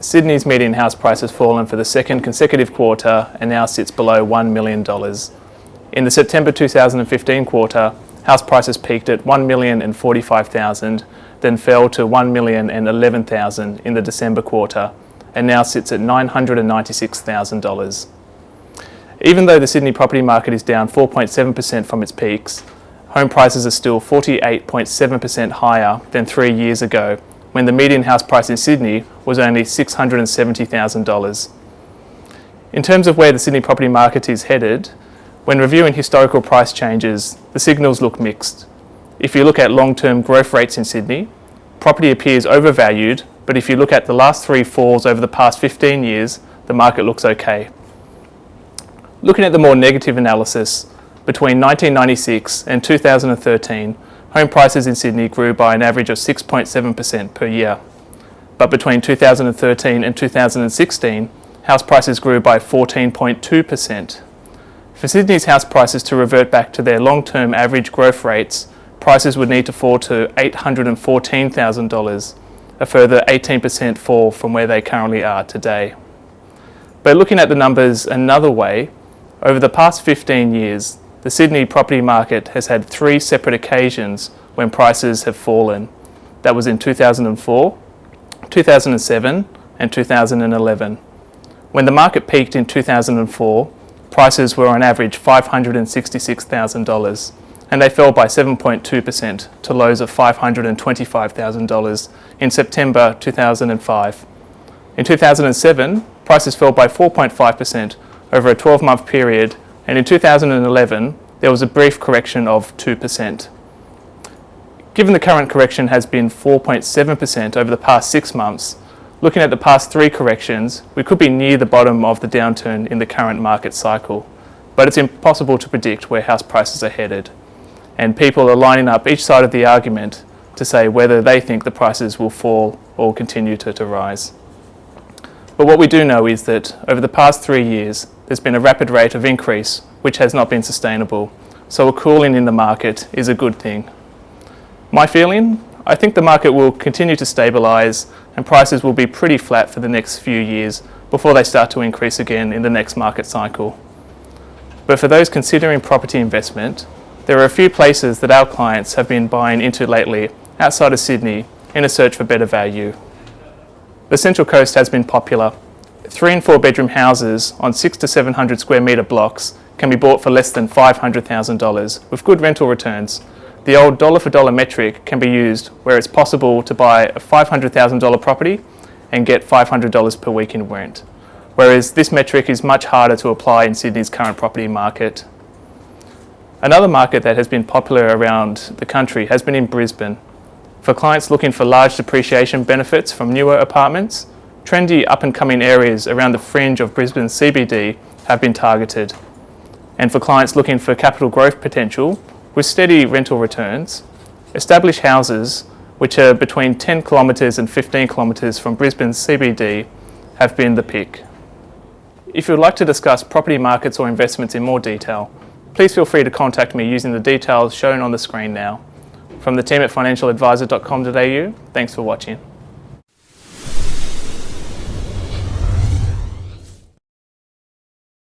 Sydney's median house price has fallen for the second consecutive quarter and now sits below $1 million. In the September 2015 quarter, house prices peaked at $1,045,000, then fell to $1,011,000 in the December quarter, and now sits at $996,000. Even though the Sydney property market is down 4.7% from its peaks, home prices are still 48.7% higher than 3 years ago, when the median house price in Sydney was only $670,000. In terms of where the Sydney property market is headed, when reviewing historical price changes, the signals look mixed. If you look at long-term growth rates in Sydney, property appears overvalued, but if you look at the last 3 falls over the past 15 years, the market looks okay. Looking at the more negative analysis, between 1996 and 2013, home prices in Sydney grew by an average of 6.7% per year. But between 2013 and 2016, house prices grew by 14.2%. For Sydney's house prices to revert back to their long-term average growth rates, prices would need to fall to $814,000, a further 18% fall from where they currently are today. But looking at the numbers another way, over the past 15 years, the Sydney property market has had 3 separate occasions when prices have fallen. That was in 2004, 2007 and 2011. When the market peaked in 2004, prices were on average $566,000, and they fell by 7.2% to lows of $525,000 in September 2005. In 2007, prices fell by 4.5% over a 12-month period, and in 2011, there was a brief correction of 2%. Given the current correction has been 4.7% over the past 6 months, looking at the past 3 corrections, we could be near the bottom of the downturn in the current market cycle, but it's impossible to predict where house prices are headed, and people are lining up each side of the argument to say whether they think the prices will fall or continue to rise. But what we do know is that over the past 3 years, there's been a rapid rate of increase which has not been sustainable, so a cooling in the market is a good thing. My feeling? I think the market will continue to stabilise and prices will be pretty flat for the next few years before they start to increase again in the next market cycle. But for those considering property investment, there are a few places that our clients have been buying into lately outside of Sydney in a search for better value. The Central Coast has been popular. 3 and 4 bedroom houses on 600 to 700 square metre blocks can be bought for less than $500,000 with good rental returns. The old dollar for dollar metric can be used where it's possible to buy a $500,000 property and get $500 per week in rent, whereas this metric is much harder to apply in Sydney's current property market. Another market that has been popular around the country has been in Brisbane. For clients looking for large depreciation benefits from newer apartments, trendy up-and-coming areas around the fringe of Brisbane CBD have been targeted. And for clients looking for capital growth potential with steady rental returns, established houses, which are between 10 kilometres and 15 kilometres from Brisbane CBD, have been the pick. If you would like to discuss property markets or investments in more detail, please feel free to contact me using the details shown on the screen now. From the team at financialadvisor.com.au, thanks for watching.